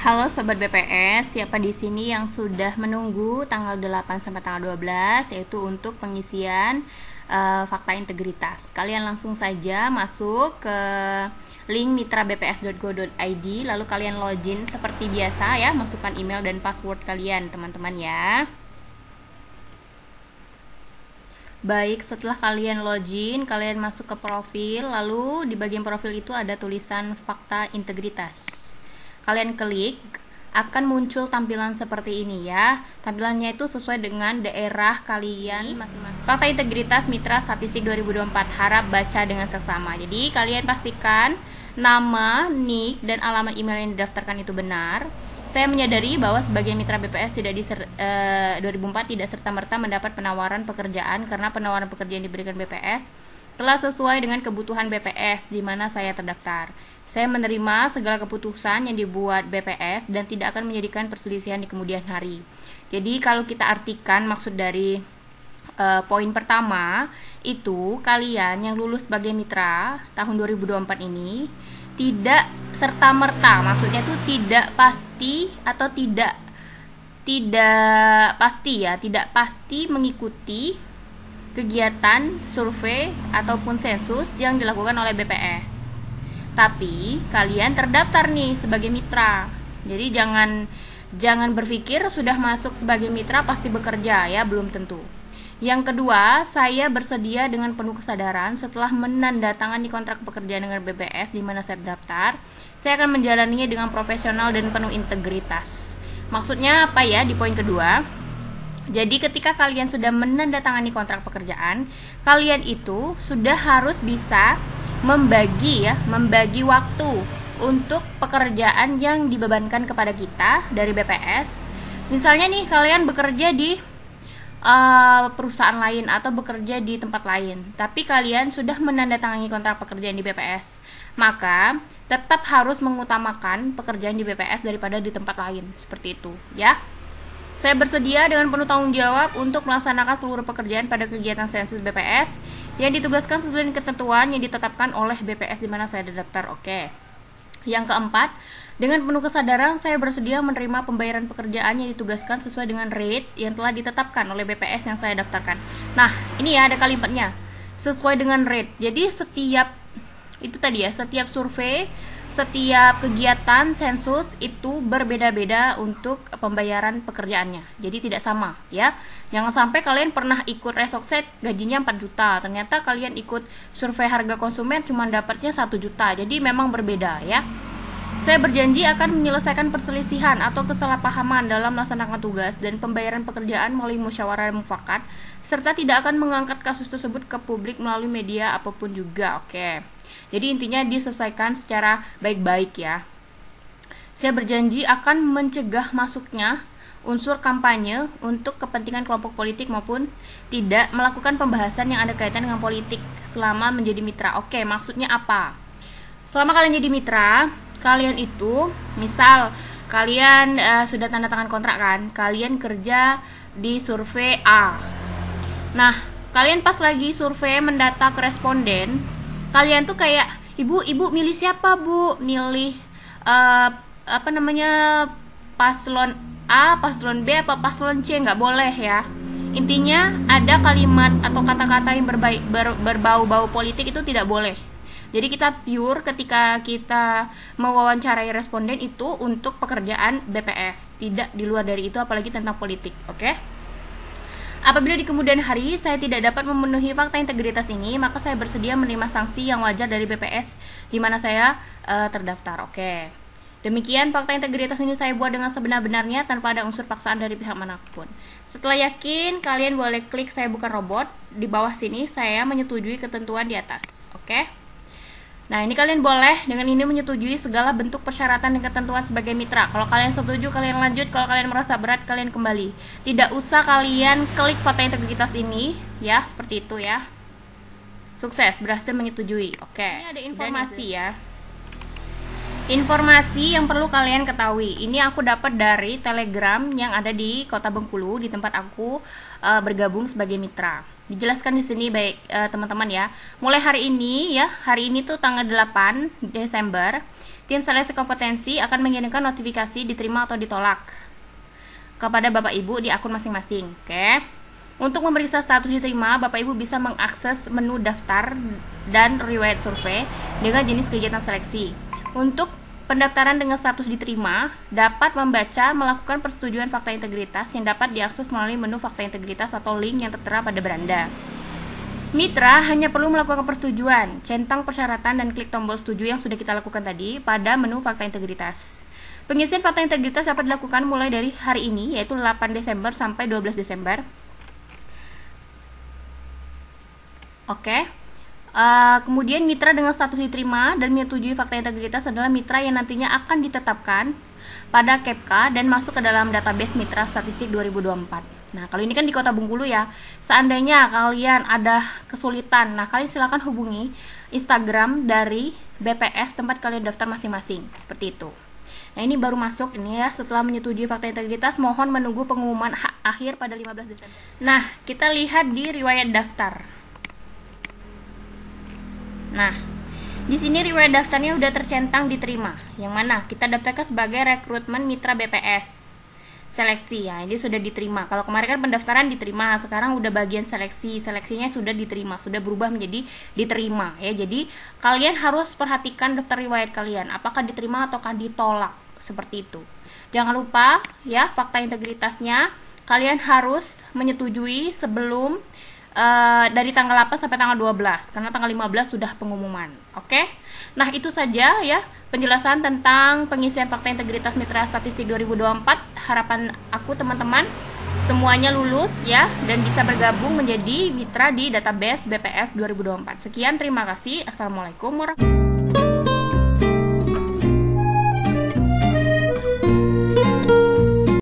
Halo Sobat BPS, siapa di sini yang sudah menunggu tanggal 8 sampai tanggal 12 yaitu untuk pengisian fakta integritas. Kalian langsung saja masuk ke link mitrabps.go.id, lalu kalian login seperti biasa ya, masukkan email dan password kalian teman-teman ya. Baik, setelah kalian login, kalian masuk ke profil, lalu di bagian profil itu ada tulisan fakta integritas. Kalian klik, akan muncul tampilan seperti ini ya. Tampilannya itu sesuai dengan daerah kalian masing-masing. Fakta integritas Mitra Statistik 2024, harap baca dengan seksama. Jadi kalian pastikan nama, nik, dan alamat email yang didaftarkan itu benar. Saya menyadari bahwa sebagai mitra BPS 2004 tidak serta-merta mendapat penawaran pekerjaan karena penawaran pekerjaan diberikan BPS telah sesuai dengan kebutuhan BPS di mana saya terdaftar. Saya menerima segala keputusan yang dibuat BPS dan tidak akan menjadikan perselisihan di kemudian hari. Jadi kalau kita artikan maksud dari poin pertama itu, kalian yang lulus sebagai mitra tahun 2024 ini tidak serta-merta, maksudnya itu tidak pasti atau tidak pasti mengikuti kegiatan survei ataupun sensus yang dilakukan oleh BPS. Tapi kalian terdaftar nih sebagai mitra. Jadi jangan berpikir sudah masuk sebagai mitra pasti bekerja ya, belum tentu. Yang kedua, saya bersedia dengan penuh kesadaran setelah menandatangani kontrak pekerjaan dengan BPS di mana saya terdaftar, saya akan menjalaninya dengan profesional dan penuh integritas. Maksudnya apa ya di poin kedua? Jadi ketika kalian sudah menandatangani kontrak pekerjaan, kalian itu sudah harus bisa membagi waktu untuk pekerjaan yang dibebankan kepada kita dari BPS. Misalnya nih, kalian bekerja di perusahaan lain atau bekerja di tempat lain, tapi kalian sudah menandatangani kontrak pekerjaan di BPS, maka tetap harus mengutamakan pekerjaan di BPS daripada di tempat lain, seperti itu ya. Saya bersedia dengan penuh tanggung jawab untuk melaksanakan seluruh pekerjaan pada kegiatan sensus BPS yang ditugaskan sesuai dengan ketentuan yang ditetapkan oleh BPS di mana saya terdaftar. Oke. Yang keempat, dengan penuh kesadaran saya bersedia menerima pembayaran pekerjaan yang ditugaskan sesuai dengan rate yang telah ditetapkan oleh BPS yang saya daftarkan. Nah, ini ya ada kalimatnya. Sesuai dengan rate. Jadi setiap survei, setiap kegiatan sensus itu berbeda-beda untuk pembayaran pekerjaannya. Jadi tidak sama ya. Jangan sampai kalian pernah ikut Resokset gajinya 4 juta, ternyata kalian ikut survei harga konsumen cuma dapatnya 1 juta. Jadi memang berbeda ya. Saya berjanji akan menyelesaikan perselisihan atau kesalahpahaman dalam melaksanakan tugas dan pembayaran pekerjaan melalui musyawarah mufakat, serta tidak akan mengangkat kasus tersebut ke publik melalui media apapun juga. Oke. Jadi intinya diselesaikan secara baik-baik ya. Saya berjanji akan mencegah masuknya unsur kampanye untuk kepentingan kelompok politik maupun tidak melakukan pembahasan yang ada kaitan dengan politik selama menjadi mitra. Oke, maksudnya apa? Selama kalian jadi mitra, kalian itu, misal kalian sudah tanda tangan kontrak kan, kalian kerja di survei A. Nah, kalian pas lagi survei mendata ke responden, kalian tuh kayak, ibu milih siapa bu? Milih paslon A, paslon B, apa paslon C? Nggak boleh ya. Intinya ada kalimat atau kata-kata yang berbau-bau politik itu tidak boleh. Jadi kita pure ketika kita mewawancarai responden itu untuk pekerjaan BPS, tidak di luar dari itu, apalagi tentang politik. Oke? Apabila di kemudian hari saya tidak dapat memenuhi fakta integritas ini, maka saya bersedia menerima sanksi yang wajar dari BPS di mana saya terdaftar. Oke. Demikian fakta integritas ini saya buat dengan sebenar-benarnya tanpa ada unsur paksaan dari pihak manapun. Setelah yakin, kalian boleh klik saya bukan robot. Di bawah sini saya menyetujui ketentuan di atas. Oke? Nah, ini kalian boleh dengan ini menyetujui segala bentuk persyaratan dan ketentuan sebagai mitra. Kalau kalian setuju, kalian lanjut. Kalau kalian merasa berat, kalian kembali. Tidak usah kalian klik fakta integritas ini, ya, seperti itu ya. Sukses, berhasil menyetujui. Oke, ini ada informasi ya. Informasi yang perlu kalian ketahui. Ini aku dapat dari Telegram yang ada di Kota Bengkulu, di tempat aku bergabung sebagai mitra. Dijelaskan di sini baik teman-teman ya. Mulai hari ini tuh tanggal 8 Desember tim seleksi kompetensi akan mengirimkan notifikasi diterima atau ditolak kepada Bapak Ibu di akun masing-masing. Oke. Untuk memeriksa status diterima, Bapak Ibu bisa mengakses menu daftar dan riwayat survei dengan jenis kegiatan seleksi. Untuk pendaftaran dengan status diterima, dapat membaca melakukan persetujuan fakta integritas yang dapat diakses melalui menu fakta integritas atau link yang tertera pada beranda. Mitra hanya perlu melakukan persetujuan, centang persyaratan dan klik tombol setuju yang sudah kita lakukan tadi pada menu fakta integritas. Pengisian fakta integritas dapat dilakukan mulai dari hari ini, yaitu 8 Desember sampai 12 Desember. Oke. Kemudian mitra dengan status diterima dan menyetujui fakta integritas adalah mitra yang nantinya akan ditetapkan pada KEPKA dan masuk ke dalam database Mitra Statistik 2024. Nah, kalau ini kan di Kota Bengkulu ya. Seandainya kalian ada kesulitan, nah kalian silakan hubungi Instagram dari BPS tempat kalian daftar masing-masing. Seperti itu. Nah, ini baru masuk ini ya, setelah menyetujui fakta integritas, mohon menunggu pengumuman akhir pada 15 Desember. Nah, kita lihat di riwayat daftar. Nah, di sini riwayat daftarnya udah tercentang diterima. Yang mana kita daftarkan sebagai rekrutmen mitra BPS seleksi ya. Ini sudah diterima. Kalau kemarin kan pendaftaran diterima, sekarang udah bagian seleksi. Seleksinya sudah diterima, sudah berubah menjadi diterima ya. Jadi kalian harus perhatikan daftar riwayat kalian, apakah diterima ataukah ditolak, seperti itu. Jangan lupa ya, fakta integritasnya kalian harus menyetujui sebelum dari tanggal 8 sampai tanggal 12, karena tanggal 15 sudah pengumuman. Oke? Nah, itu saja ya penjelasan tentang pengisian fakta integritas Mitra Statistik 2024. Harapan aku teman-teman semuanya lulus ya dan bisa bergabung menjadi mitra di database BPS 2024. Sekian, terima kasih. Assalamualaikum warahmatullahi wabarakatuh.